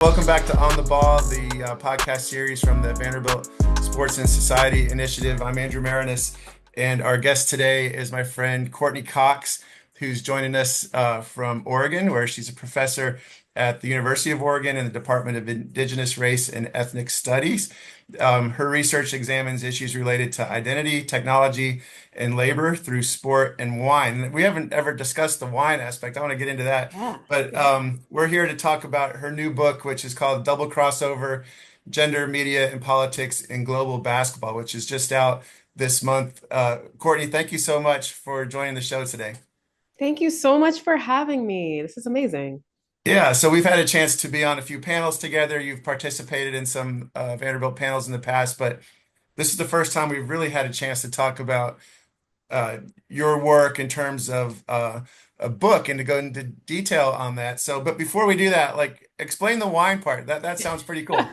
Welcome back to On the Ball, the podcast series from the Vanderbilt Sports and Society Initiative. I'm Andrew Maraniss, and our guest today is my friend Courtney Cox, who's joining us from Oregon, where she's a professor at the University of Oregon in the Department of Indigenous Race and Ethnic Studies. Her research examines issues related to identity, technology, and labor through sport and wine. We haven't ever discussed the wine aspect. I want to get into that. Yeah. But we're here to talk about her new book, which is called Double Crossover: Gender, Media, and Politics in Global Basketball, which is just out this month. Courtney, thank you so much for joining the show today. Thank you so much for having me. This is amazing. Yeah, so we've had a chance to be on a few panels together. You've participated in some Vanderbilt panels in the past, but this is the first time we've really had a chance to talk about your work in terms of a book and to go into detail on that. So, but before we do that, like explain the wine part. That sounds pretty cool.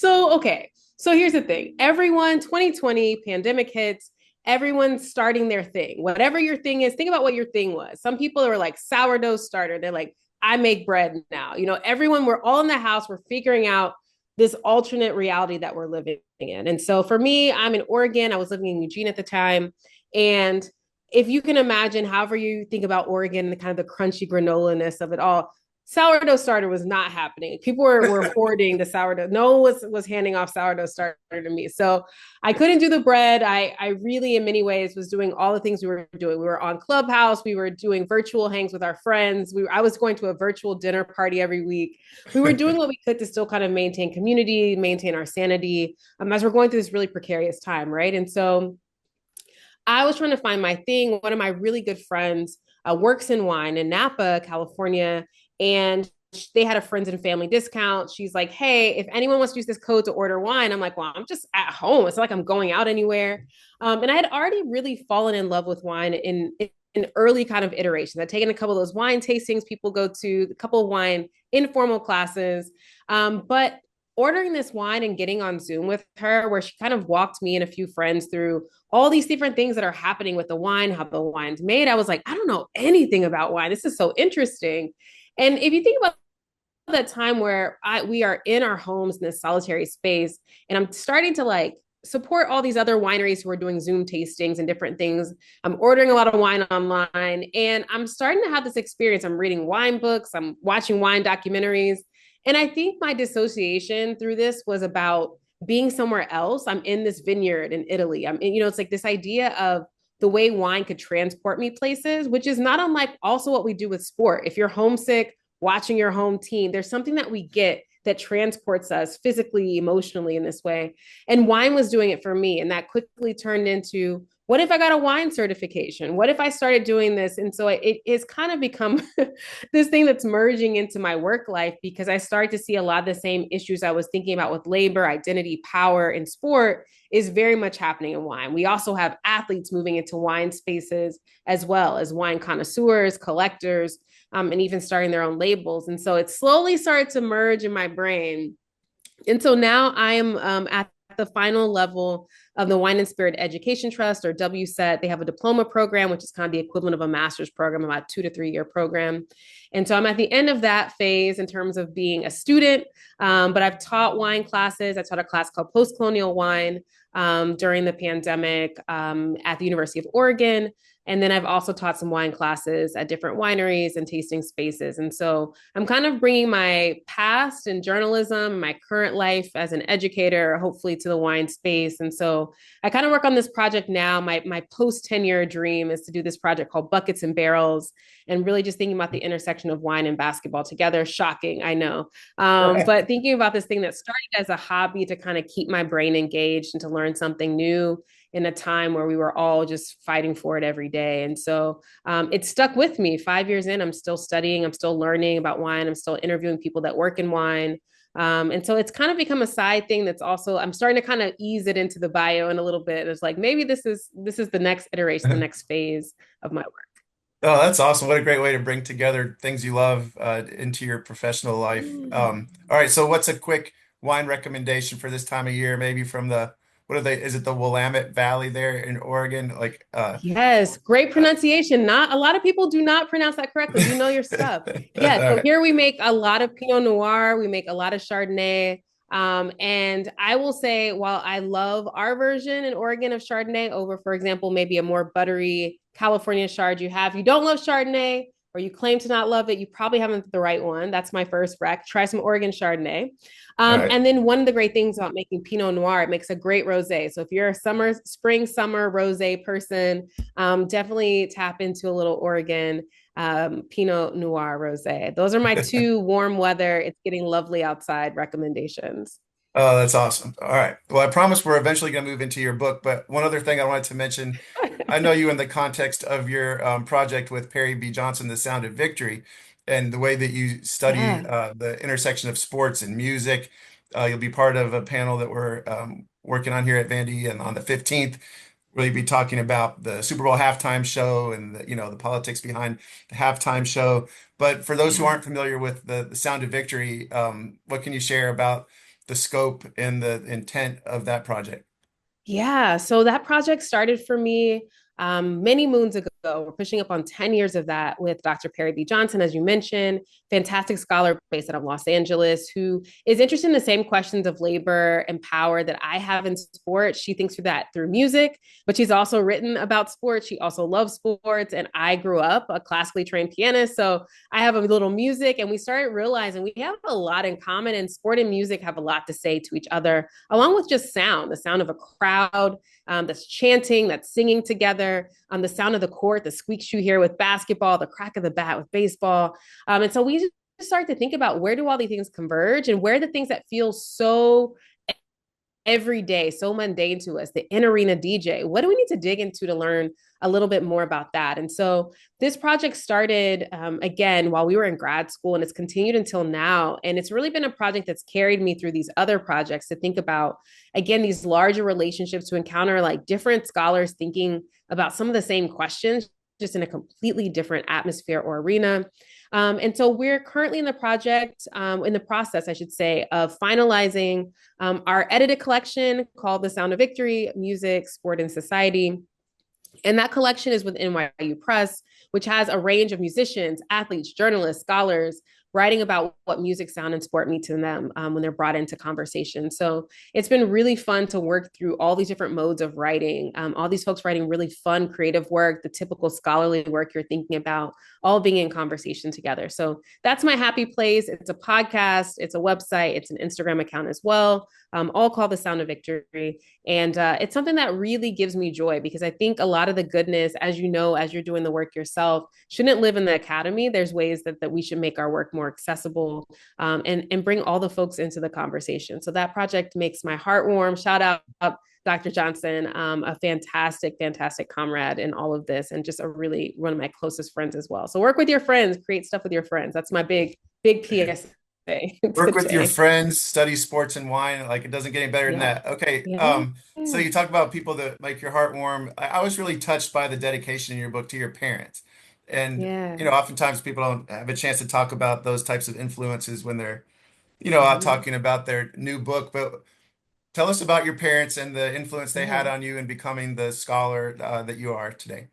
Okay. So here's the thing. Everyone, 2020, pandemic hits, everyone's starting their thing. Whatever your thing is, think about what your thing was. Some people are like sourdough starter. They're like, I make bread now. Everyone, we're all in the house. We're figuring out this alternate reality that we're living in. And so for me, I'm in Oregon. I was living in Eugene at the time. And if you can imagine, however you think about Oregon, the kind of the crunchy granola-ness of it all, sourdough starter was not happening. People were hoarding the sourdough. No one was handing off sourdough starter to me. So I couldn't do the bread. I really, in many ways, was doing all the things we were doing. We were on Clubhouse. We were doing virtual hangs with our friends. I was going to a virtual dinner party every week. We were doing what we could to still kind of maintain community, maintain our sanity as we're going through this really precarious time, right? And so I was trying to find my thing. One of my really good friends works in wine in Napa, California, and they had a friends and family discount. She's like, hey, if anyone wants to use this code to order wine, I'm like, well, I'm just at home. It's not like I'm going out anywhere. And I had already really fallen in love with wine in early kind of iterations. I'd taken a couple of those wine tastings people go to, a couple of wine informal classes. But ordering this wine and getting on Zoom with her, where she kind of walked me and a few friends through all these different things that are happening with the wine, how the wine's made. I was like, I don't know anything about wine. This is so interesting. And if you think about that time where we are in our homes in this solitary space, and I'm starting to like support all these other wineries who are doing Zoom tastings and different things. I'm ordering a lot of wine online, and I'm starting to have this experience. I'm reading wine books, I'm watching wine documentaries. And I think my dissociation through this was about being somewhere else. I'm in this vineyard in Italy. It's like this idea of the way wine could transport me places, which is not unlike also what we do with sport. If you're homesick, watching your home team, there's something that we get that transports us physically, emotionally in this way. And wine was doing it for me. And that quickly turned into, what if I got a wine certification? What if I started doing this? And so it has kind of become this thing that's merging into my work life, because I started to see a lot of the same issues I was thinking about with labor, identity, power, and sport is very much happening in wine. We also have athletes moving into wine spaces as well as wine connoisseurs, collectors, and even starting their own labels. And so it slowly started to merge in my brain. And so now I am at the final level of the Wine and Spirit Education Trust, or WSET. They have a diploma program, which is kind of the equivalent of a master's program, about 2 to 3 year program. And so I'm at the end of that phase in terms of being a student, but I've taught wine classes. I taught a class called Post-Colonial Wine during the pandemic at the University of Oregon. And then I've also taught some wine classes at different wineries and tasting spaces. And so I'm kind of bringing my past in journalism, my current life as an educator, hopefully to the wine space. And so I kind of work on this project now. My post tenure dream is to do this project called Buckets and Barrels, and really just thinking about the intersection of wine and basketball together. Shocking, I know. Right. But thinking about this thing that started as a hobby to kind of keep my brain engaged and to learn something new in a time where we were all just fighting for it every day. And so it stuck with me. 5 years in, I'm still studying, I'm still learning about wine, I'm still interviewing people that work in wine. And so it's kind of become a side thing that's also, I'm starting to kind of ease it into the bio in a little bit. It's like, maybe this is the next iteration, the next phase of my work. Oh, that's awesome. What a great way to bring together things you love into your professional life. All right, so what's a quick wine recommendation for this time of year, maybe from the what are they? Is it the Willamette Valley there in Oregon? Like, Yes, great pronunciation. Not a lot of people do not pronounce that correctly. You know your stuff. all Yeah, so right, here we make a lot of Pinot Noir, we make a lot of Chardonnay. And I will say, while I love our version in Oregon of Chardonnay over, for example, maybe a more buttery California Chard you don't love Chardonnay or you claim to not love it, you probably haven't the right one. That's my first rec. Try some Oregon Chardonnay. all right. And then one of the great things about making Pinot Noir, it makes a great rosé. So if you're a spring, summer rosé person, definitely tap into a little Oregon Pinot Noir rosé. Those are my two warm weather, it's getting lovely outside recommendations. Oh, that's awesome. All right. Well, I promise we're eventually going to move into your book, but one other thing I wanted to mention, I know you in the context of your project with Perry B. Johnson, The Sound of Victory, and the way that you study Yeah. the intersection of sports and music. You'll be part of a panel that we're working on here at Vandy, and on the 15th, really be talking about the Super Bowl halftime show and the politics behind the halftime show. But for those who Yeah. aren't familiar with the Sound of Victory, what can you share about the scope and the intent of that project? Yeah, so that project started for me many moons ago. We're pushing up on 10 years of that with Dr. Perry B. Johnson, as you mentioned, fantastic scholar based out of Los Angeles, who is interested in the same questions of labor and power that I have in sports. She thinks through that through music, but she's also written about sports. She also loves sports. And I grew up a classically trained pianist. So I have a little music, and we started realizing we have a lot in common, and sport and music have a lot to say to each other, along with just sound, the sound of a crowd that's chanting, that's singing together, the sound of the court, the squeaks you hear with basketball, the crack of the bat with baseball. And so we just start to think about where do all these things converge and where the things that feel so every day, so mundane to us, the in arena DJ. What do we need to dig into to learn a little bit more about that? And so this project started again while we were in grad school, and it's continued until now. And it's really been a project that's carried me through these other projects to think about, again, these larger relationships, to encounter like different scholars thinking about some of the same questions, just in a completely different atmosphere or arena. And so we're currently in the process, I should say, of finalizing our edited collection called The Sound of Victory, Music, Sport, and Society. And that collection is with NYU Press, which has a range of musicians, athletes, journalists, scholars writing about what music, sound, and sport mean to them when they're brought into conversation. So it's been really fun to work through all these different modes of writing, all these folks writing really fun, creative work, the typical scholarly work you're thinking about, all being in conversation together. So that's my happy place. It's a podcast, it's a website, it's an Instagram account as well, all called The Sound of Victory. And it's something that really gives me joy, because I think a lot of the goodness, as you know, as you're doing the work yourself, shouldn't live in the academy. There's ways that we should make our work more accessible, and bring all the folks into the conversation. So that project makes my heart warm. Shout out Dr. Johnson, a fantastic, fantastic comrade in all of this, and just a really one of my closest friends as well. So work with your friends, create stuff with your friends. That's my big PSA Work with your today. friends, study sports and wine. Like it doesn't get any better than Yeah. that. Okay. Yeah. So you talk about people that make your heart warm. I was really touched by the dedication in your book to your parents. And, Yeah. oftentimes people don't have a chance to talk about those types of influences when they're, out Mhm. talking about their new book. But tell us about your parents and the influence they had Yeah. on you in becoming the scholar that you are today.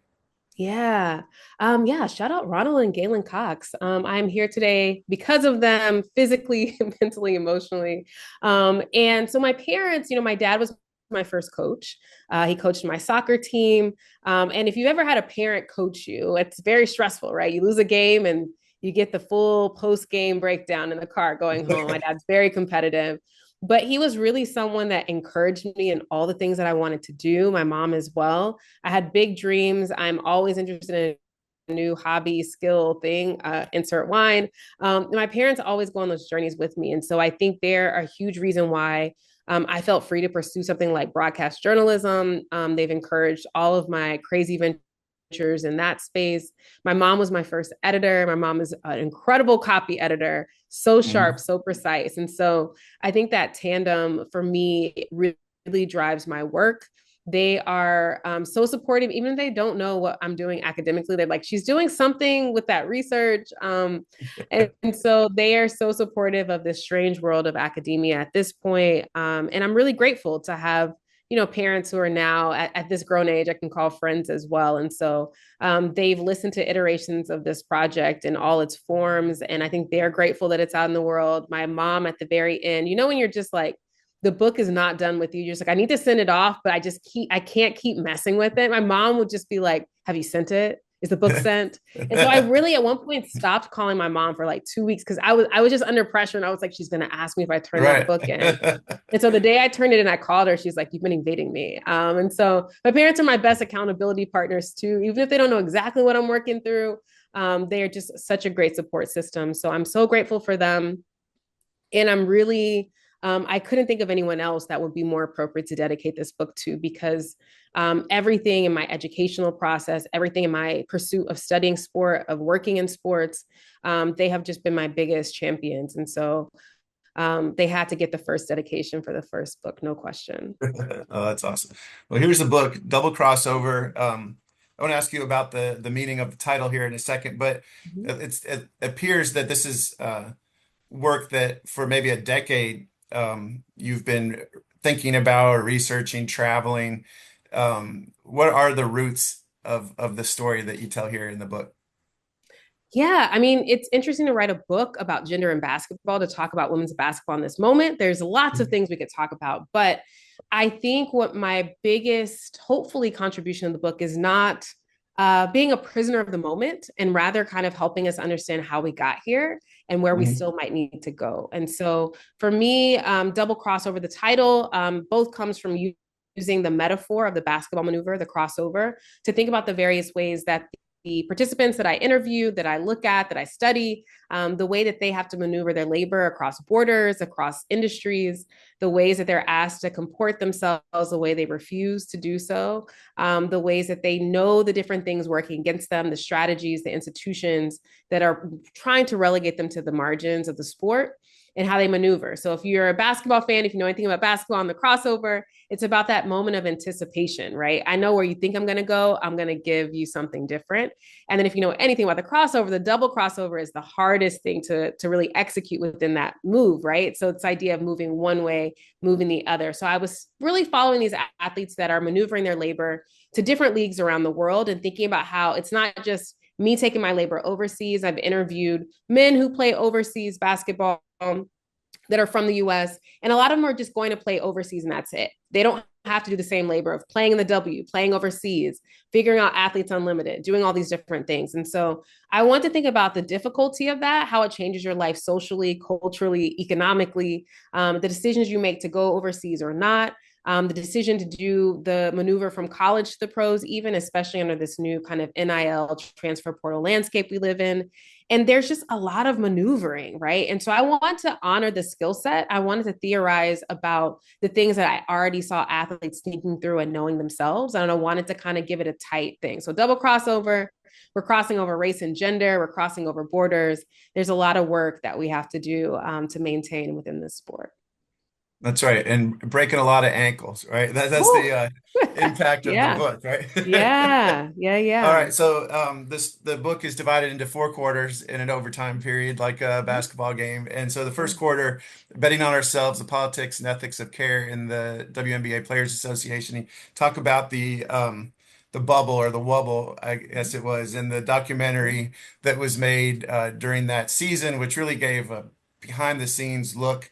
Yeah. Yeah. Shout out Ronald and Galen Cox. I'm here today because of them, physically, mentally, emotionally. And so my parents, my dad was my first coach. He coached my soccer team. And if you've ever had a parent coach you, it's very stressful, right? You lose a game and you get the full post-game breakdown in the car going home. My dad's very competitive, but he was really someone that encouraged me in all the things that I wanted to do. My mom as well. I had big dreams. I'm always interested in a new hobby, skill, thing, insert wine. My parents always go on those journeys with me. And so I think they're a huge reason why I felt free to pursue something like broadcast journalism. They've encouraged all of my crazy ventures in that space. My mom was my first editor. My mom is an incredible copy editor, so sharp, Mhm. so precise. And so I think that tandem for me really drives my work. They are so supportive, even if they don't know what I'm doing academically. They're like, she's doing something with that research. And so they are so supportive of this strange world of academia at this point. And I'm really grateful to have parents who are now at this grown age, I can call friends as well. And so they've listened to iterations of this project in all its forms. And I think they're grateful that it's out in the world. My mom at the very end, when you're just like, the book is not done with you. You're just like, I need to send it off, but I can't keep messing with it. My mom would just be like, have you sent it? Is the book sent? And so I really at one point stopped calling my mom for like 2 weeks because I was just under pressure and I was like, she's gonna ask me if I turned that Right. book in. And so the day I turned it in, I called her. She's like, "You've been evading me." And so my parents are my best accountability partners too, even if they don't know exactly what I'm working through. They are just such a great support system. So I'm so grateful for them, and I'm really I couldn't think of anyone else that would be more appropriate to dedicate this book to because everything in my educational process, everything in my pursuit of studying sport, of working in sports, they have just been my biggest champions. And so they had to get the first dedication for the first book, no question. Oh, that's awesome. Well, here's the book, Double Crossover. I want to ask you about the meaning of the title here in a second, but Mhm. it appears that this is work that for maybe a decade you've been thinking about or researching, traveling. What are the roots of the story that you tell here in the book? Yeah, I mean, it's interesting to write a book about gender and basketball to talk about women's basketball in this moment. There's lots of things we could talk about, but I think what my biggest, hopefully, contribution to the book is not being a prisoner of the moment and rather kind of helping us understand how we got here and where we Mhm. still might need to go. And so for me, double crossover, the title both comes from using the metaphor of the basketball maneuver, the crossover, to think about the various ways that the participants that I interview, that I look at, that I study, the way that they have to maneuver their labor across borders, across industries, the ways that they're asked to comport themselves, the way they refuse to do so, the ways that they know the different things working against them, the strategies, the institutions that are trying to relegate them to the margins of the sport, and how they maneuver. So if you're a basketball fan, if you know anything about basketball on the crossover, it's about that moment of anticipation, right? I know where you think I'm going to go. I'm going to give you something different. And then if you know anything about the crossover, the double crossover is the hardest thing to really execute within that move, right? So it's the idea of moving one way, moving the other. So I was really following these athletes that are maneuvering their labor to different leagues around the world and thinking about how it's not just me taking my labor overseas. I've interviewed men who play overseas basketball that are from the US. And a lot of them are just going to play overseas and that's it. They don't have to do the same labor of playing in the W, playing overseas, figuring out Athletes Unlimited, doing all these different things. And so I want to think about the difficulty of that, how it changes your life socially, culturally, economically, the decisions you make to go overseas or not. The decision to do the maneuver from college to the pros, even especially under this new kind of NIL transfer portal landscape we live in. And there's just a lot of maneuvering, right? And so I want to honor the skill set. I wanted to theorize about the things that I already saw athletes thinking through and knowing themselves. And I wanted to kind of give it a tight thing. So double crossover, we're crossing over race and gender, we're crossing over borders. There's a lot of work that we have to do to maintain within this sport. That's right. And breaking a lot of ankles, right? That's the Woo! impact of the Yeah, book, right? yeah, yeah, All yeah. right, so the book is divided into four quarters in an overtime period, like a basketball game. And so the Yeah, first quarter, betting on ourselves, the politics and ethics of care in the WNBA Players Association. You talk about the bubble or the wubble, I guess it was, in the documentary that was made during that season, which really gave a behind the scenes look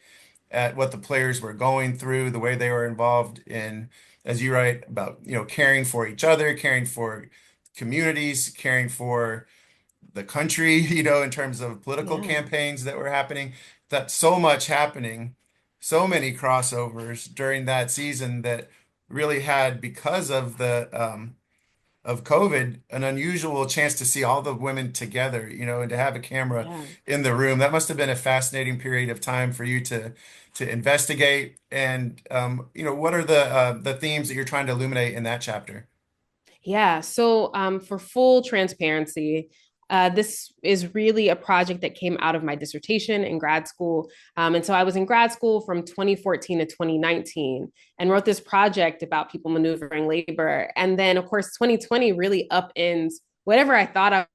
at what the players were going through, the way they were involved in, as you write about, caring for each other, caring for communities, caring for the country, in terms of political yeah, campaigns that were happening. That so much happening, so many crossovers during that season that really had, because of COVID, an unusual chance to see all the women together, and to have a camera yeah. in the room. That must have been a fascinating period of time for you to investigate. And what are the themes that you're trying to illuminate in that chapter? Yeah. So, for full transparency, this is really a project that came out of my dissertation in grad school. And so I was in grad school from 2014 to 2019 and wrote this project about people maneuvering labor. And then, of course, 2020 really upends whatever I thought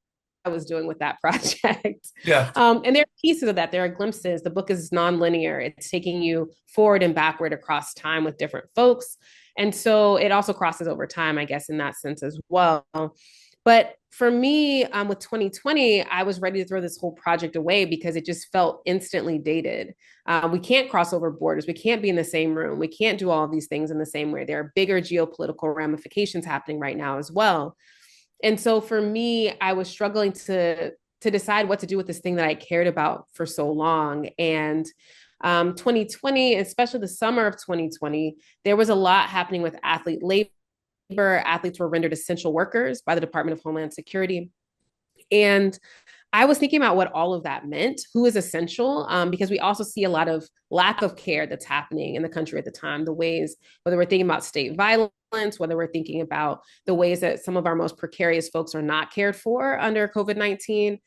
I was doing with that project. Yeah. And there are pieces of that. There are glimpses. The book is nonlinear. It's taking you forward and backward across time with different folks. And so it also crosses over time, I guess, in that sense as well. But for me, with 2020, I was ready to throw this whole project away because it just felt instantly dated. We can't cross over borders. We can't be in the same room. We can't do all of these things in the same way. There are bigger geopolitical ramifications happening right now as well. And so for me, I was struggling to decide what to do with this thing that I cared about for so long. And 2020, especially the summer of 2020, there was a lot happening with athlete labor. Athletes were rendered essential workers by the Department of Homeland Security. And I was thinking about what all of that meant, who is essential, because we also see a lot of lack of care that's happening in the country at the time, the ways, whether we're thinking about state violence, whether we're thinking about the ways that some of our most precarious folks are not cared for under COVID-19.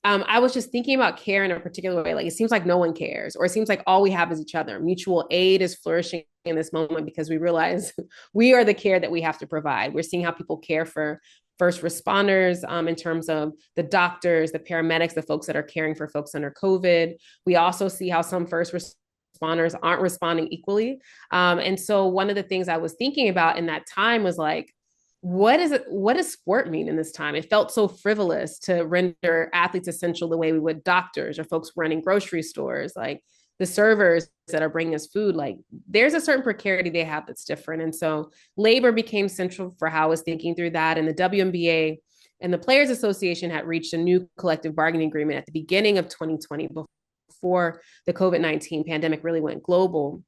I was just thinking about care in a particular way. Like it seems like no one cares, or it seems like all we have is each other. Mutual aid is flourishing in this moment because we realize we are the care that we have to provide. We're seeing how people care for first responders in terms of the doctors, the paramedics, the folks that are caring for folks under COVID. We also see how some first responders aren't responding equally. And so one of the things I was thinking about in that time was like, what does sport mean in this time? It felt so frivolous to render athletes essential the way we would doctors or folks running grocery stores, like the servers that are bringing us food. Like there's a certain precarity they have that's different. And so labor became central for how I was thinking through that. And the WNBA and the Players Association had reached a new collective bargaining agreement at the beginning of 2020 before the COVID-19 pandemic really went global.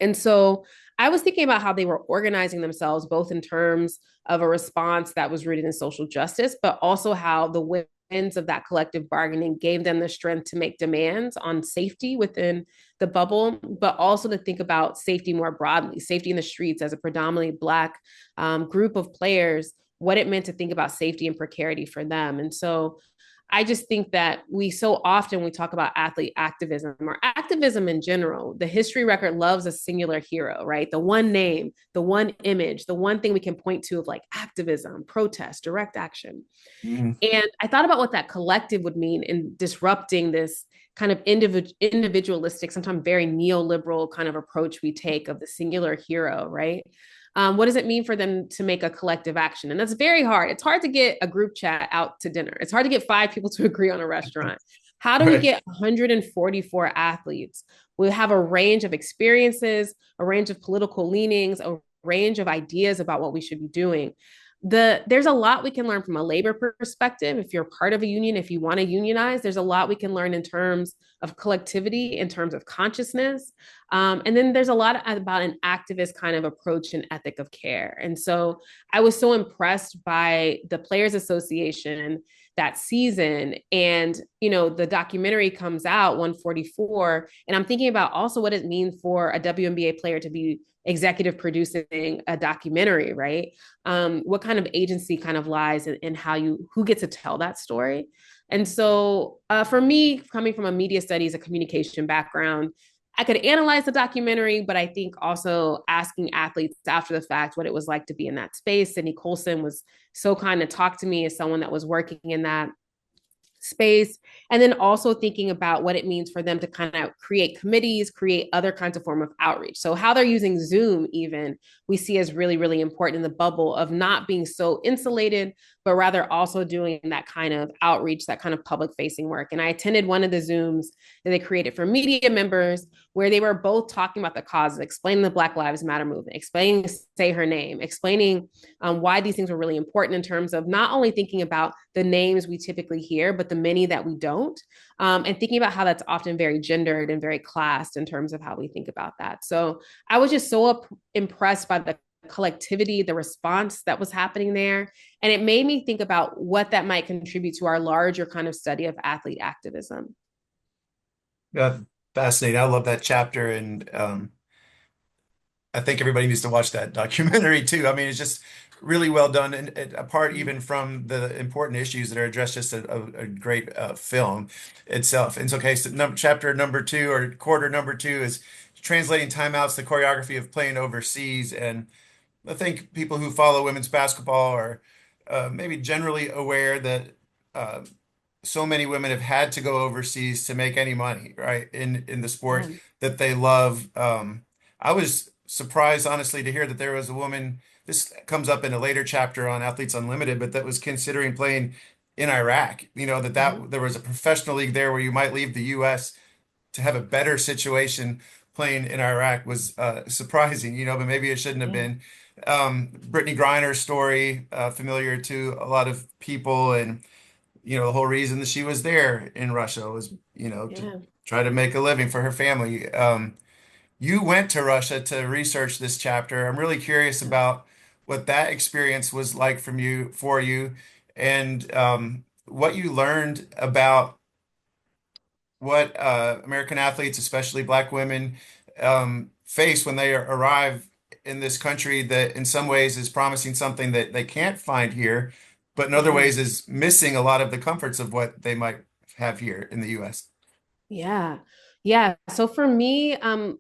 And so I was thinking about how they were organizing themselves, both in terms of a response that was rooted in social justice, but also how the winds of that collective bargaining gave them the strength to make demands on safety within the bubble, but also to think about safety more broadly, safety in the streets as a predominantly Black group of players, what it meant to think about safety and precarity for them. And so I just think that we so often we talk about athlete activism or activism in general. The history record loves a singular hero, right? The one name, the one image, the one thing we can point to of like activism, protest, direct action. Mhm. And I thought about what that collective would mean in disrupting this kind of individualistic, sometimes very neoliberal kind of approach we take of the singular hero, right? What does it mean for them to make a collective action? And that's very hard. It's hard to get a group chat out to dinner. It's hard to get 5 people to agree on a restaurant. How do we Right. get 144 athletes? We have a range of experiences, a range of political leanings, a range of ideas about what we should be doing. There's a lot we can learn from a labor perspective. If you're part of a union, if you want to unionize, there's a lot we can learn in terms of collectivity, in terms of consciousness. And then there's a lot about an activist kind of approach and ethic of care. And so I was so impressed by the Players Association that season. And, you know, the documentary comes out, 144. And I'm thinking about also what it means for a WNBA player to be executive producing a documentary, right? What kind of agency kind of lies in how who gets to tell that story. And so for me, coming from a media studies, a communication background, I could analyze the documentary, but I think also asking athletes after the fact what it was like to be in that space. Sydney Colson was so kind to talk to me as someone that was working in that space, and then also thinking about what it means for them to kind of create committees, create other kinds of form of outreach. So how they're using Zoom even we see as really, really important in the bubble of not being so insulated, but rather also doing that kind of outreach, that kind of public facing work. And I attended one of the Zooms that they created for media members where they were both talking about the causes, explaining the Black Lives Matter movement, explaining Say Her Name, explaining why these things were really important in terms of not only thinking about the names we typically hear, but the many that we don't, and thinking about how that's often very gendered and very classed in terms of how we think about that. So I was just so impressed by the collectivity, the response that was happening there. And it made me think about what that might contribute to our larger kind of study of athlete activism. Yeah, fascinating. I love that chapter, and I think everybody needs to watch that documentary too. I mean, it's just really well done, and apart even from the important issues that are addressed, just a great film itself. And so, okay, so chapter number two or quarter number two is translating timeouts, the choreography of playing overseas. And I think people who follow women's basketball are maybe generally aware that uh, so many women have had to go overseas to make any money, right? In the sport Yeah. that they love. I was surprised, honestly, to hear that there was a woman. This comes up in a later chapter on Athletes Unlimited, but that was considering playing in Iraq. That Mhm. there was a professional league there where you might leave the U.S. to have a better situation playing in Iraq was surprising, but maybe it shouldn't have Yeah. been. Brittany Griner's story, familiar to a lot of people, and the whole reason that she was there in Russia was, to Yeah. try to make a living for her family. You went to Russia to research this chapter. I'm really curious about what that experience was like for you, and what you learned about what American athletes, especially Black women, face when they arrive in this country that in some ways is promising something that they can't find here, but in other Yeah. ways is missing a lot of the comforts of what they might have here in the US. Yeah. Yeah. So for me,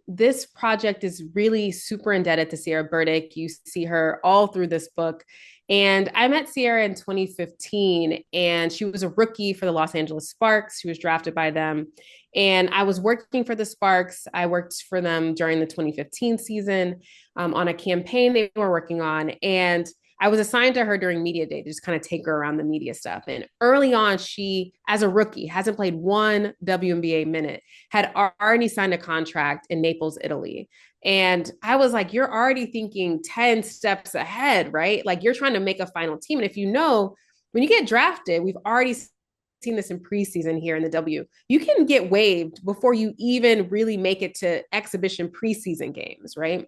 this project is really super indebted to Sierra Burdick. You see her all through this book. And I met Sierra in 2015, and she was a rookie for the Los Angeles Sparks. She was drafted by them. And I was working for the Sparks. I worked for them during the 2015 season on a campaign they were working on. And I was assigned to her during media day to just kind of take her around the media stuff. And early on, she, as a rookie, hasn't played one WNBA minute, had already signed a contract in Naples, Italy. And I was like, you're already thinking 10 steps ahead, right? Like you're trying to make a final team. And if you know, when you get drafted, we've already seen this in preseason here in the W. You can get waived before you even really make it to exhibition preseason games, right?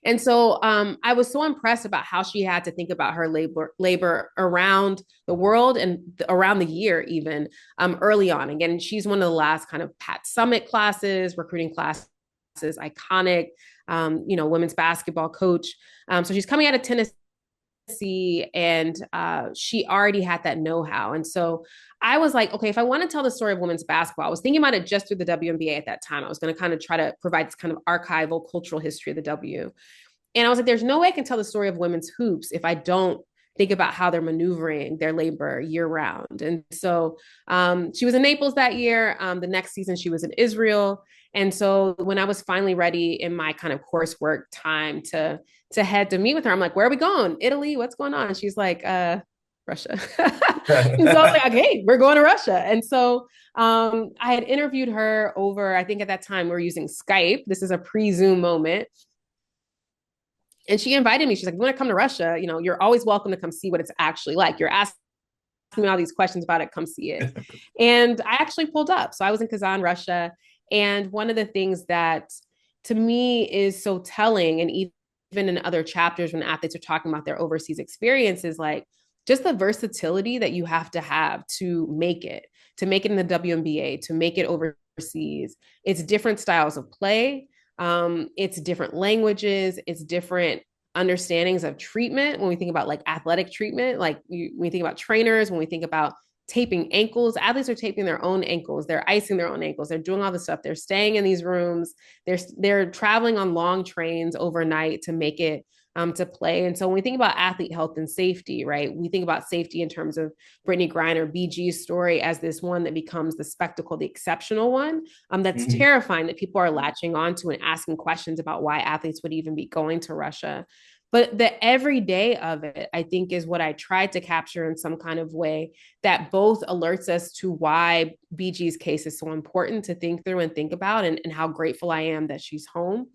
And so I was so impressed about how she had to think about her labor around the world and around the year, even early on. Again, she's one of the last kind of Pat Summit classes, recruiting classes, iconic, women's basketball coach. So she's coming out of Tennessee and she already had that know-how. And so I was like, okay, if I want to tell the story of women's basketball, I was thinking about it just through the WNBA at that time. I was going to kind of try to provide this kind of archival cultural history of the W. And I was like, there's no way I can tell the story of women's hoops if I don't think about how they're maneuvering their labor year round. And so she was in Naples that year. The next season, she was in Israel. And so when I was finally ready in my kind of coursework time to head to meet with her, I'm like, where are we going? Italy? What's going on? And she's like, Russia. And so I was like, okay, we're going to Russia. And so I had interviewed her over, I think at that time we were using Skype. This is a pre-Zoom moment. And she invited me. She's like, you want to come to Russia? You're always welcome to come see what it's actually like. You're asking me all these questions about it. Come see it. And I actually pulled up. So I was in Kazan, Russia. And one of the things that to me is so telling, and even in other chapters when athletes are talking about their overseas experiences, like just the versatility that you have to make it in the WNBA, to make it overseas. It's different styles of play. It's different languages, it's different understandings of treatment. When we think about like athletic treatment, like when we think about trainers, when we think about taping ankles, athletes are taping their own ankles, they're icing their own ankles, they're doing all this stuff, they're staying in these rooms, they're traveling on long trains overnight to make it to play. And so when we think about athlete health and safety, right, we think about safety in terms of Brittany Griner, BG's story as this one that becomes the spectacle, the exceptional one. That's Mhm. terrifying that people are latching onto and asking questions about why athletes would even be going to Russia. But the everyday of it, I think, is what I tried to capture in some kind of way that both alerts us to why BG's case is so important to think through and think about, and how grateful I am that she's home.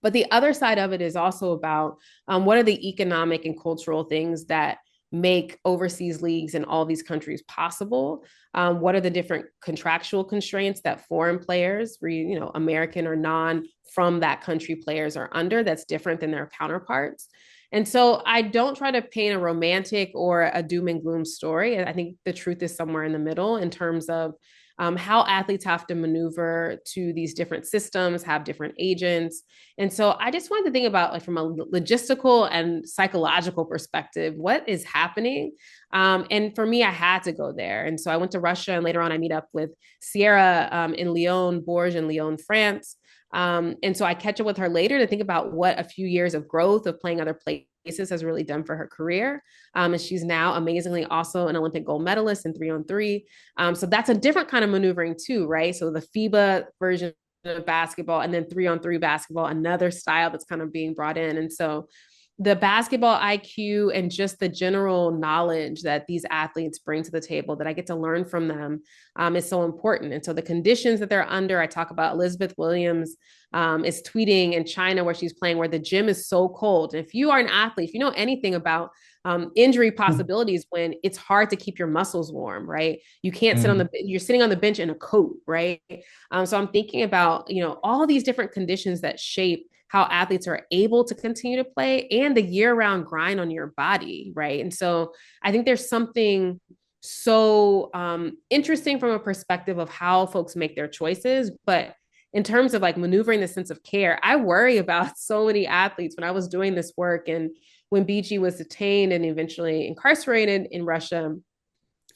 But the other side of it is also about what are the economic and cultural things that make overseas leagues in all these countries possible? What are the different contractual constraints that foreign players, American or non from that country players are under that's different than their counterparts? And so I don't try to paint a romantic or a doom and gloom story. I think the truth is somewhere in the middle in terms of how athletes have to maneuver to these different systems, have different agents. And so I just wanted to think about, like, from a logistical and psychological perspective, what is happening? And for me, I had to go there. And so I went to Russia, and later on I meet up with Sierra in Lyon, Bourges in Lyon, France. And so I catch up with her later to think about what a few years of growth of playing other places has really done for her career. And she's now amazingly also an Olympic gold medalist in 3-on-3. So that's a different kind of maneuvering too, right? So the FIBA version of basketball, and then 3-on-3 basketball, another style that's kind of being brought in. And so the basketball IQ and just the general knowledge that these athletes bring to the table that I get to learn from them is so important. And so the conditions that they're under, I talk about Elizabeth Williams is tweeting in China where she's playing, where the gym is so cold. And if you are an athlete, if you know anything about injury possibilities, when it's hard to keep your muscles warm, right? You can't sit on Mhm. you're sitting on the bench in a coat, right? So I'm thinking about, all these different conditions that shape how athletes are able to continue to play and the year-round grind on your body, right? And so I think there's something so interesting from a perspective of how folks make their choices, but in terms of like maneuvering the sense of care, I worry about so many athletes when I was doing this work. And when BG was detained and eventually incarcerated in Russia,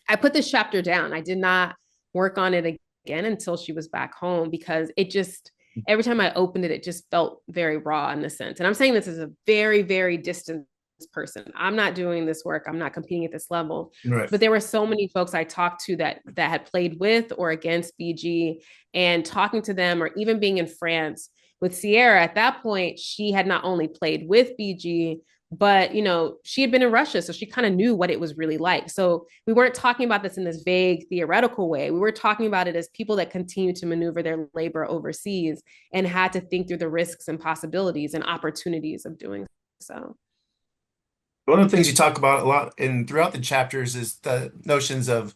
I put this chapter down. I did not work on it again until she was back home, because it just, every time I opened it, it just felt very raw in a sense. And I'm saying this as a very, very distant person. I'm not doing this work. I'm not competing at this level. Right. But there were so many folks I talked to that had played with or against BG, and talking to them, or even being in France with Sierra. At that point, she had not only played with BG, but she had been in Russia, so she kind of knew what it was really like. So we weren't talking about this in this vague theoretical way. We were talking about it as people that continue to maneuver their labor overseas and had to think through the risks and possibilities and opportunities of doing so. One of the things you talk about a lot in throughout the chapters is the notions of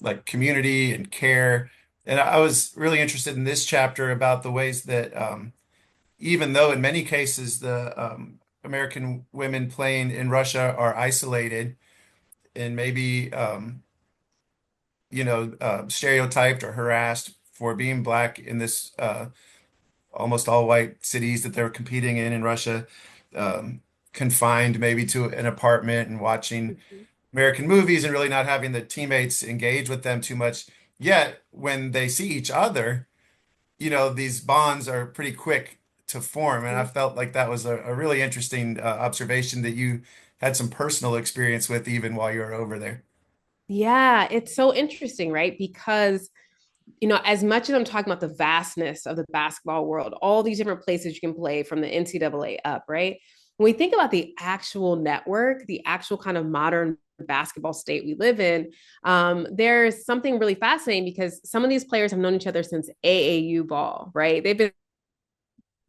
like community and care. And I was really interested in this chapter about the ways that even though in many cases the American women playing in Russia are isolated and maybe stereotyped or harassed for being black in this almost all white cities that they're competing in Russia, um, confined maybe to an apartment and watching American movies and really not having the teammates engage with them too much. Yet when they see each other, these bonds are pretty quick to form. And I felt like that was a really interesting observation that you had some personal experience with even while you were over there. Yeah, it's so interesting, right? Because as much as I'm talking about the vastness of the basketball world, all these different places you can play from the NCAA up, right? When we think about the actual network, the actual kind of modern basketball state we live in, there's something really fascinating, because some of these players have known each other since AAU ball, right? They've been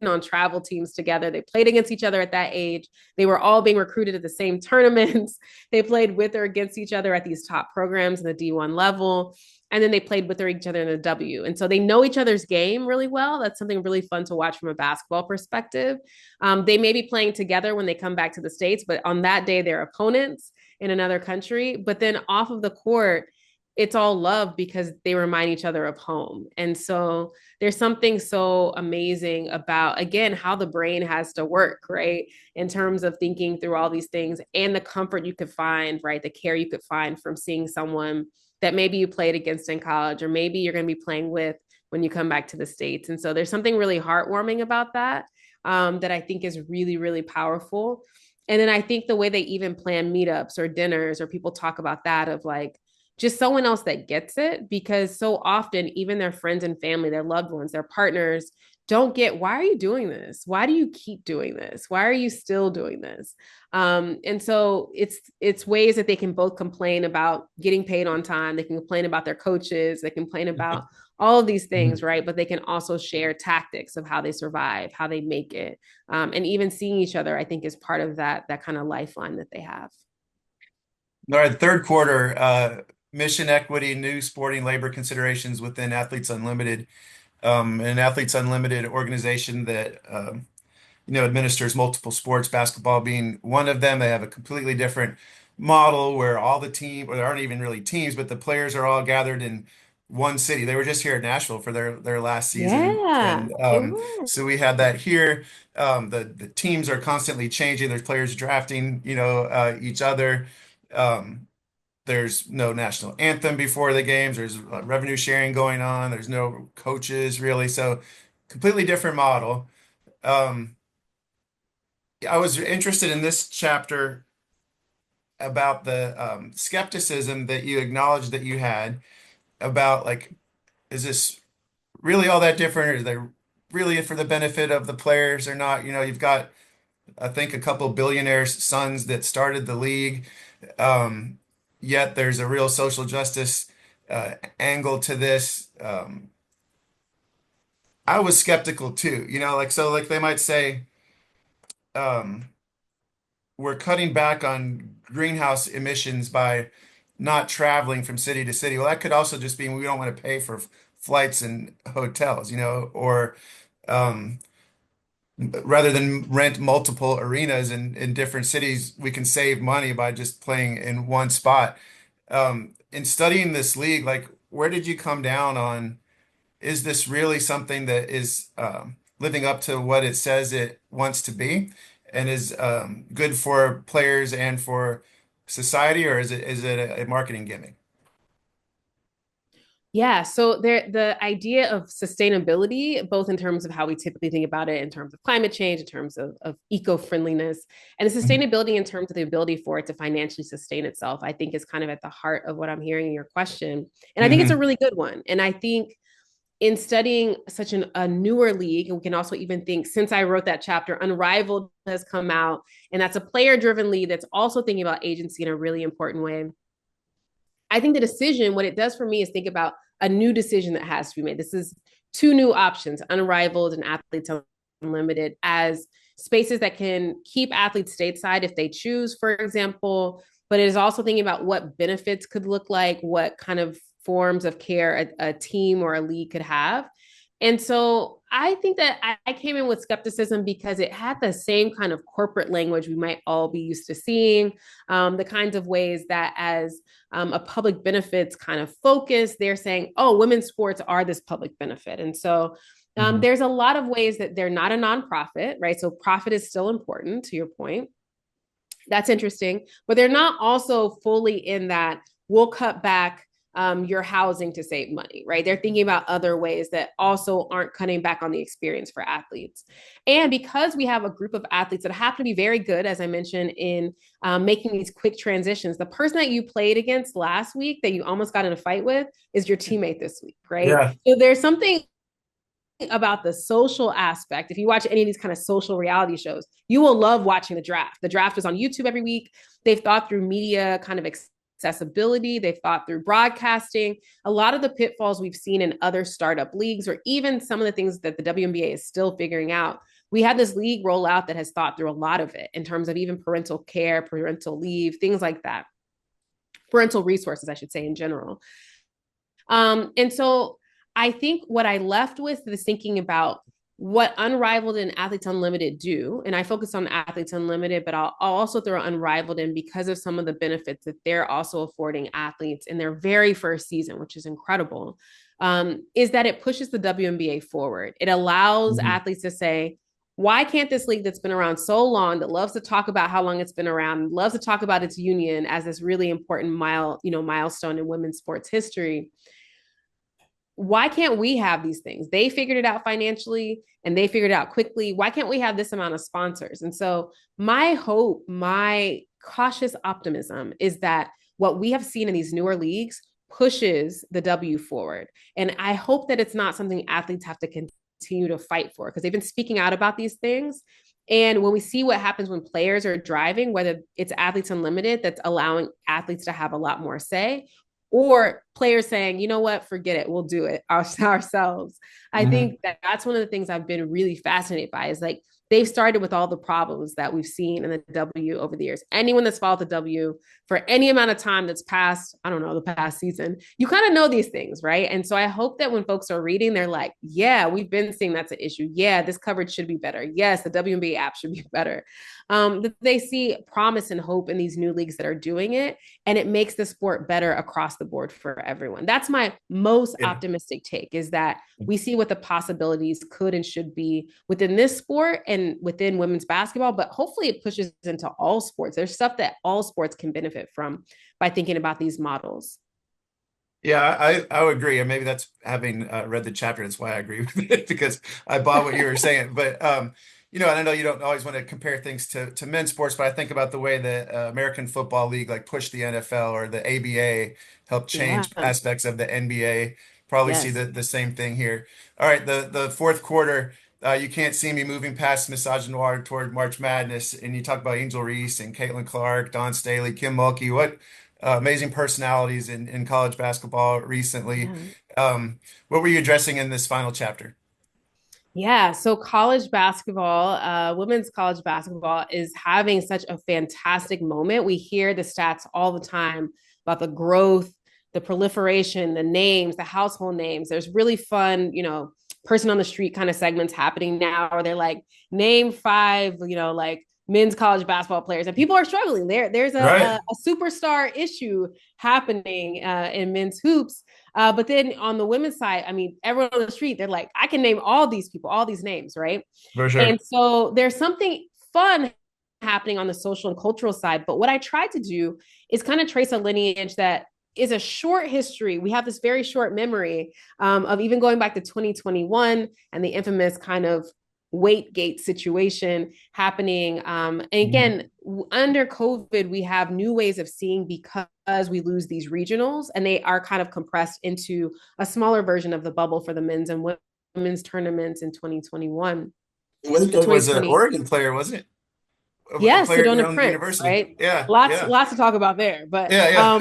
on travel teams together. They played against each other at that age. They were all being recruited at the same tournaments. They played with or against each other at these top programs in the D1 level. And then they played with or each other in the W. And so they know each other's game really well. That's something really fun to watch from a basketball perspective. They may be playing together when they come back to the States, but on that day, they're opponents in another country. But then off of the court, it's all love because they remind each other of home. And so there's something so amazing about, again, how the brain has to work, right? In terms of thinking through all these things and the comfort you could find, right? The care you could find from seeing someone that maybe you played against in college, or maybe you're going to be playing with when you come back to the States. And so there's something really heartwarming about that, that I think is really, really powerful. And then I think the way they even plan meetups or dinners, or people talk about that, of like, just someone else that gets it, because so often even their friends and family, their loved ones, their partners don't get, why are you doing this? Why do you keep doing this? Why are you still doing this? And so it's ways that they can both complain about getting paid on time. They can complain about their coaches. They complain about all of these things, right? But they can also share tactics of how they survive, how they make it, and even seeing each other. I think is part of that kind of lifeline that they have. All right, third quarter, mission equity, new sporting labor considerations within Athletes Unlimited, an Athletes Unlimited organization that administers multiple sports, basketball being one of them. They have a completely different model where all the team, or there aren't even really teams, but the players are all gathered in one city. They were just here at Nashville for their last season, Yeah, and they were. so we had that here. The teams are constantly changing. There's players drafting, each other. Um, there's no national anthem before the games. There's revenue sharing going on. There's no coaches really. So completely different model. Um, I was interested in this chapter about the skepticism that you acknowledged that you had about like, is this really all that different? Or is there really for the benefit of the players or not. You've got, I think, a couple billionaires' sons that started the league. Um, Yet there's a real social justice angle to this. I was skeptical too, like they might say, um, we're cutting back on greenhouse emissions by not traveling from city to city. Well, that could also just mean we don't want to pay for flights and hotels, or um, rather than rent multiple arenas in different cities, we can save money by just playing in one spot. In studying this league, like, where did you come down on? Is this really something that is living up to what it says it wants to be and is good for players and for society, or is it a marketing gimmick? Yeah, so the idea of sustainability, both in terms of how we typically think about it, in terms of climate change, in terms of eco-friendliness, and the Mhm. sustainability in terms of the ability for it to financially sustain itself, I think is kind of at the heart of what I'm hearing in your question. And I think it's a Mhm. really good one. And I think in studying such a newer league, and we can also even think since I wrote that chapter, Unrivaled has come out, and that's a player-driven league that's also thinking about agency in a really important way. I think the decision, what it does for me is think about a new decision that has to be made. This is two new options, Unrivaled and Athletes Unlimited, as spaces that can keep athletes stateside if they choose, for example, but it is also thinking about what benefits could look like, what kind of forms of care a team or a league could have. And so I think that I came in with skepticism because it had the same kind of corporate language we might all be used to seeing, the kinds of ways that as a public benefits kind of focus, they're saying, oh, women's sports are this public benefit. And so Mhm. there's a lot of ways that they're not a nonprofit, right? So profit is still important, to your point. That's interesting, but they're not also fully in that we'll cut back your housing to save money, right? They're thinking about other ways that also aren't cutting back on the experience for athletes. And because we have a group of athletes that happen to be very good, as I mentioned, in making these quick transitions, the person that you played against last week that you almost got in a fight with is your teammate this week, right? Yeah. So there's something about the social aspect. If you watch any of these kind of social reality shows, you will love watching the draft. The draft is on YouTube every week. They've thought through media kind of accessibility, they've thought through broadcasting. A lot of the pitfalls we've seen in other startup leagues, or even some of the things that the WNBA is still figuring out. We had this league roll out that has thought through a lot of it in terms of even parental care, parental leave, things like that. Parental resources, I should say, in general. And so I think what I left with is thinking about what Unrivaled and Athletes Unlimited do. And I focus on Athletes Unlimited, but I'll also throw Unrivaled in because of some of the benefits that they're also affording athletes in their very first season, which is incredible. Is that it pushes the WNBA forward. It allows Mhm. athletes to say, why can't this league that's been around so long, that loves to talk about how long it's been around, loves to talk about its union as this really important milestone in women's sports history, why can't we have these things? They figured it out financially and they figured it out quickly. Why can't we have this amount of sponsors? And so, my hope, my cautious optimism is that what we have seen in these newer leagues pushes the W forward. And I hope that it's not something athletes have to continue to fight for because they've been speaking out about these things. And when we see what happens when players are driving, whether it's Athletes Unlimited that's allowing athletes to have a lot more say, or players saying, you know what, forget it, we'll do it ourselves. I Mhm. think that that's one of the things I've been really fascinated by is like they've started with all the problems that we've seen in the W over the years. Anyone that's followed the W for any amount of time that's past, I don't know, the past season, you kind of know these things, right? And so I hope that when folks are reading, they're like, yeah, we've been seeing that's an issue. Yeah, this coverage should be better. Yes, the WNBA app should be better. That they see promise and hope in these new leagues that are doing it, and it makes the sport better across the board for everyone. That's my most Yeah. optimistic take, is that we see what the possibilities could and should be within this sport and within women's basketball, but hopefully it pushes into all sports. There's stuff that all sports can benefit from by thinking about these models. Yeah, I would agree, and maybe that's having read the chapter. That's why I agree with it because I bought what you were saying. But and I know you don't always want to compare things to men's sports, but I think about the way the American Football League like pushed the NFL or the ABA helped Yeah. change aspects of the NBA. probably see Yes. the same thing here. All right, the fourth quarter, you can't see me moving past misogynoir toward March Madness, and you talk about Angel Reese and Caitlin Clark, Dawn Staley, Kim Mulkey, what amazing personalities in college basketball recently. Yeah. What were you addressing in this final chapter? Yeah, so college basketball, women's college basketball is having such a fantastic moment. We hear the stats all the time about the growth, the proliferation, the names, the household names. There's really fun, person on the street kind of segments happening now where they're like, name five, like men's college basketball players. And people are struggling. There's Right, a superstar issue happening in men's hoops. But then on the women's side, I mean, everyone on the street, they're like, I can name all these people, all these names, right? for And sure. so there's something fun happening on the social and cultural side. But what I tried to do is kind of trace a lineage that is a short history. We have this very short memory of even going back to 2021 and the infamous kind of weight gate situation happening. And Mhm. again, under COVID, we have new ways of seeing because we lose these regionals and they are kind of compressed into a smaller version of the bubble for the men's and women's tournaments in 2021 It was an 2020. Oregon player, wasn't it? A Yes, player at your Sedona own Prince, university. right? Yeah, Lots, yeah, lots to talk about there. But yeah, yeah.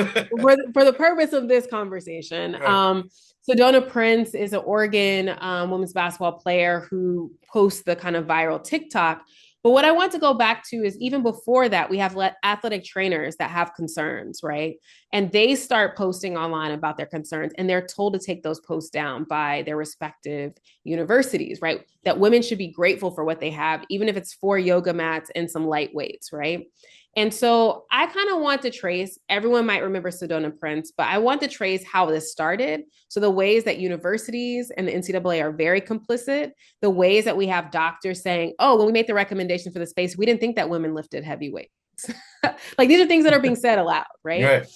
for the purpose of this conversation, Right. Sedona Prince is an Oregon women's basketball player who posts the kind of viral TikTok. But what I want to go back to is even before that, we have athletic trainers that have concerns, right? And they start posting online about their concerns, and they're told to take those posts down by their respective universities, right? That women should be grateful for what they have, even if it's 4 yoga mats and some light weights, right? And so I kind of want to trace, everyone might remember Sedona Prince, but I want to trace how this started. So the ways that universities and the NCAA are very complicit, the ways that we have doctors saying, oh, when we made the recommendation for the space, we didn't think that women lifted heavy weights. Like these are things that are being said aloud, right? Right.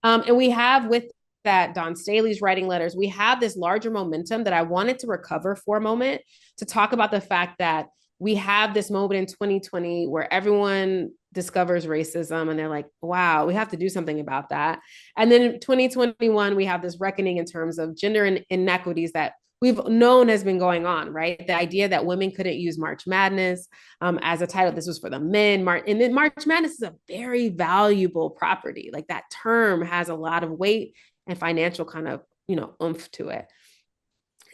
And we have with that Don Staley's writing letters, we have this larger momentum that I wanted to recover for a moment to talk about the fact that we have this moment in 2020 where everyone discovers racism and they're like, wow, we have to do something about that. And then in 2021, we have this reckoning in terms of gender inequities that we've known has been going on, right? The idea that women couldn't use March Madness as a title. This was for the men. And then March Madness is a very valuable property. Like that term has a lot of weight and financial kind of, oomph to it.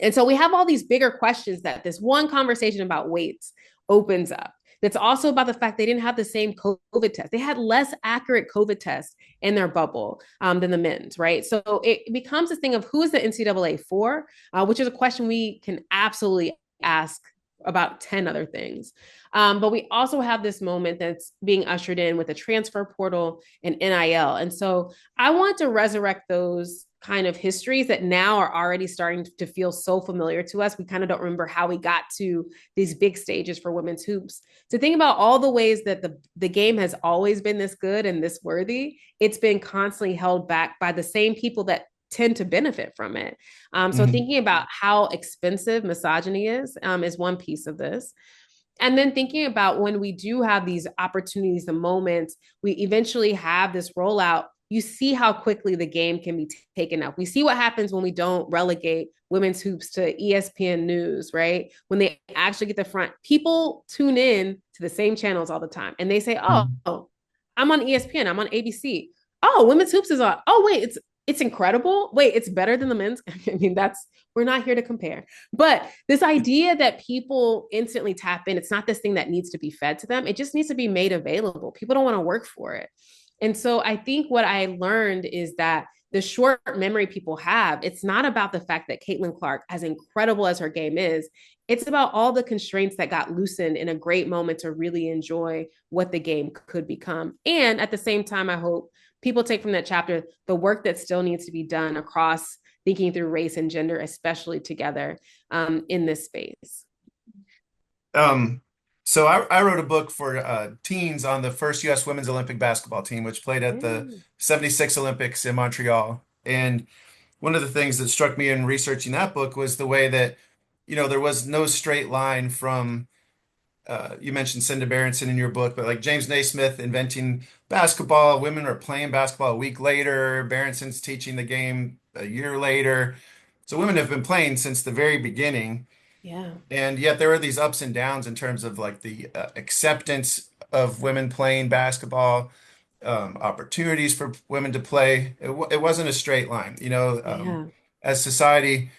And so we have all these bigger questions that this one conversation about weights opens up. That's also about the fact they didn't have the same COVID test. They had less accurate COVID tests in their bubble than the men's, right? So it becomes a thing of who is the NCAA for, which is a question we can absolutely ask about 10 other things. But we also have this moment that's being ushered in with a transfer portal and NIL. And so I want to resurrect those kind of histories that now are already starting to feel so familiar to us. We kind of don't remember how we got to these big stages for women's hoops. To think about all the ways that the game has always been this good and this worthy, it's been constantly held back by the same people that tend to benefit from it. So Mhm. thinking about how expensive misogyny is one piece of this. And then thinking about when we do have these opportunities, the moments, we eventually have this rollout, you see how quickly the game can be taken up. We see what happens when we don't relegate women's hoops to ESPN News, right? When they actually get the front, people tune in to the same channels all the time and they say, Mhm. oh, I'm on ESPN, I'm on ABC. Oh, women's hoops is on. Oh, wait, it's incredible. Wait, it's better than the men's. I mean, we're not here to compare. But this idea that people instantly tap in, it's not this thing that needs to be fed to them. It just needs to be made available. People don't want to work for it. And so I think what I learned is that the short memory people have, it's not about the fact that Caitlin Clark, as incredible as her game is, it's about all the constraints that got loosened in a great moment to really enjoy what the game could become. And at the same time, I hope people take from that chapter the work that still needs to be done across thinking through race and gender, especially together in this space. Um, so I wrote a book for teens on the first U.S. women's Olympic basketball team, which played at the Mm. 76 Olympics in Montreal. And one of the things that struck me in researching that book was the way that, there was no straight line from you mentioned Cinda Barronson in your book, but like James Naismith inventing basketball, women are playing basketball a week later, Barronson's teaching the game a year later. So women have been playing since the very beginning, Yeah. and yet there are these ups and downs in terms of like the acceptance of women playing basketball, opportunities for women to play. It wasn't a straight line, Yeah. as society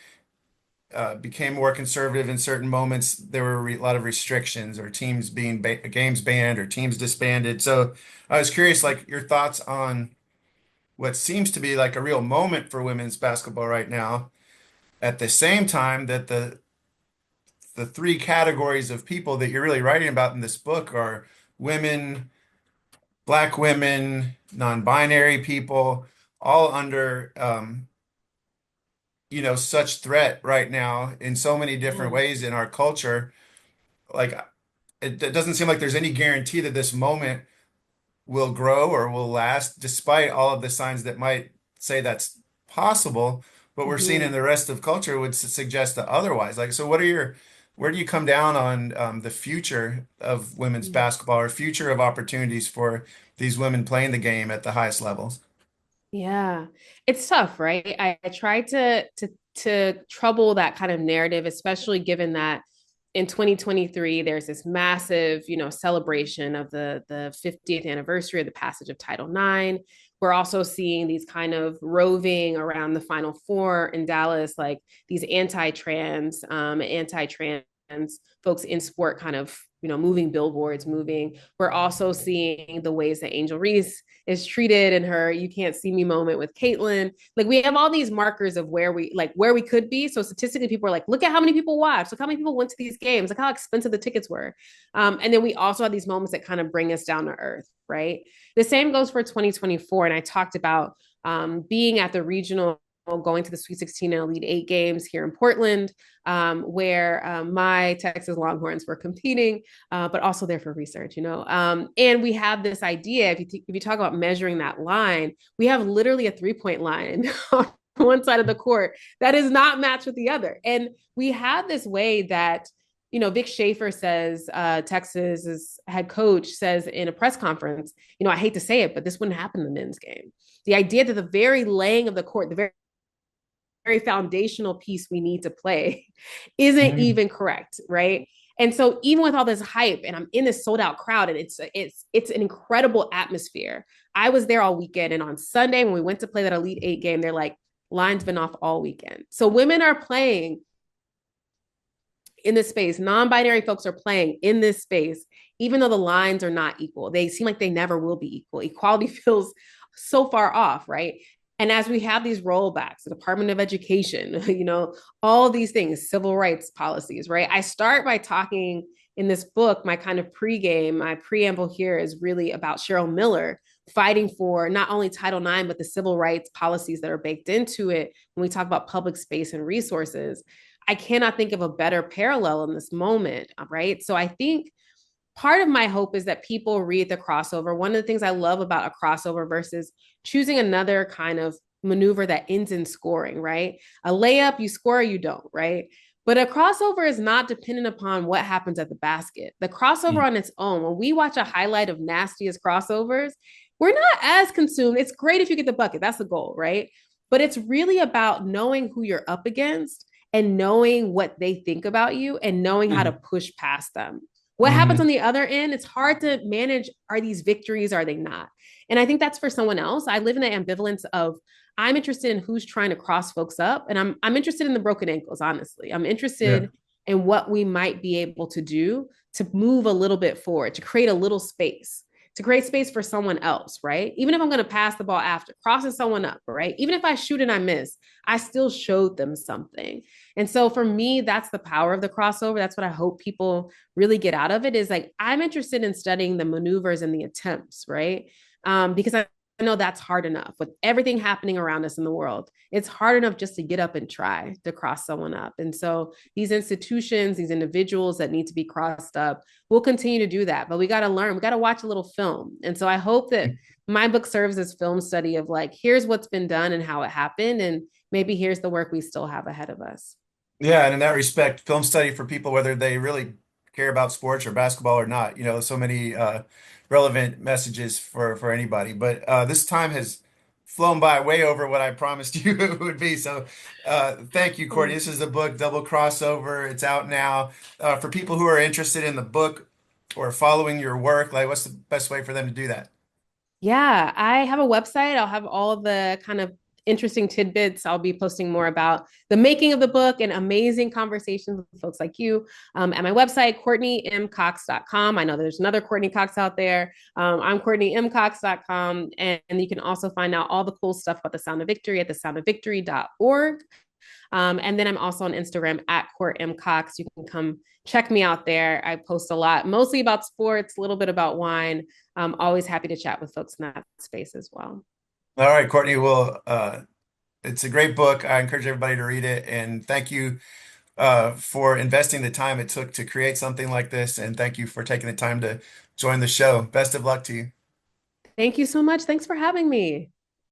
became more conservative in certain moments, there were a lot of restrictions or teams being ba games banned or teams disbanded. So I was curious, like your thoughts on what seems to be like a real moment for women's basketball right now. At the same time that the three categories of people that you're really writing about in this book are women, black women, non-binary people, all under such threat right now in so many different Yeah. ways in our culture. Like it doesn't seem like there's any guarantee that this moment will grow or will last, despite all of the signs that might say that's possible. What we're seeing in Hmm. the rest of culture would suggest that otherwise. Like, so where do you come down on the future of women's basketball or future of opportunities for these women playing the game at the highest levels? Yeah, it's tough, right? I try to trouble that kind of narrative, especially given that in 2023 there's this massive, celebration of the 50th anniversary of the passage of Title IX. We're also seeing these kind of roving around the Final Four in Dallas, like these anti-trans folks in sport kind of moving billboards, moving. We're also seeing the ways that Angel Reese is treated in her "you can't see me" moment with Caitlyn. Like we have all these markers of where we could be. So statistically, people are like, look at how many people watch, look how many people went to these games, look how expensive the tickets were. And then we also have these moments that kind of bring us down to earth, right? The same goes for 2024. And I talked about being at the regional, going to the Sweet 16 and Elite Eight games here in Portland, where my Texas Longhorns were competing, but also there for research. And we have this idea, if you talk about measuring that line, we have literally a 3-point line on one side of the court that is not matched with the other. And we have this way that, Vic Schaefer says, Texas's head coach says in a press conference, I hate to say it, but this wouldn't happen in the men's game. The idea that the very laying of the court, the very foundational piece we need to play isn't Mm. even correct, right? And so even with all this hype and I'm in this sold out crowd and it's an incredible atmosphere. I was there all weekend and on Sunday when we went to play that Elite 8 game, they're like, line's been off all weekend. So women are playing in this space, non-binary folks are playing in this space, even though the lines are not equal. They seem like they never will be equal. Equality feels so far off, right? And as we have these rollbacks, the Department of Education, all these things, civil rights policies, right? I start by talking in this book, my kind of pregame, my preamble here is really about Cheryl Miller fighting for not only Title IX, but the civil rights policies that are baked into it when we talk about public space and resources. I cannot think of a better parallel in this moment, right? So I think part of my hope is that people read the crossover. One of the things I love about a crossover versus choosing another kind of maneuver that ends in scoring, right? A layup, you score or you don't, right? But a crossover is not dependent upon what happens at the basket. The crossover Mm. on its own, when we watch a highlight of nastiest crossovers, we're not as consumed. It's great if you get the bucket, that's the goal, right? But it's really about knowing who you're up against and knowing what they think about you and knowing how to Mm. push past them. What happens on Mm. the other end, it's hard to manage. Are these victories? Are they not? And I think that's for someone else. I live in the ambivalence of I'm interested in who's trying to cross folks up, and I'm interested in the broken ankles. Honestly, I'm Yeah. interested in what we might be able to do to move a little bit forward, to create a little space, to create space for someone else, right? Even if I'm going to pass the ball after crossing someone up, right? Even if I shoot and I miss, I still showed them something. And so for me, that's the power of the crossover. That's what I hope people really get out of it is like, I'm interested in studying the maneuvers and the attempts, right? Because I know that's hard enough with everything happening around us in the world. It's hard enough just to get up and try to cross someone up. And so these institutions, these individuals that need to be crossed up, will continue to do that. But we got to learn, we got to watch a little film. And so I hope that my book serves as film study of like, here's what's been done and how it happened. And maybe here's the work we still have ahead of us. Yeah, and in that respect, film study for people, whether they really care about sports or basketball or not, so many relevant messages for anybody. But this time has flown by way over what I promised you it would be. So thank you, Courtney. This is the book Double Crossover. It's out now. For people who are interested in the book or following your work, like what's the best way for them to do that? Yeah, I have a website. I'll have all the kind of interesting tidbits. I'll be posting more about the making of the book and amazing conversations with folks like you at my website, CourtneyMCox.com. I know there's another Courtney Cox out there. I'm CourtneyMCox.com. And you can also find out all the cool stuff about the Sound of Victory at thesoundofvictory.org. And then I'm also on Instagram at Court M Cox. You can come check me out there. I post a lot, mostly about sports, a little bit about wine. I'm always happy to chat with folks in that space as well. All right, Courtney. Well, it's a great book. I encourage everybody to read it. And thank you for investing the time it took to create something like this. And thank you for taking the time to join the show. Best of luck to you. Thank you so much. Thanks for having me.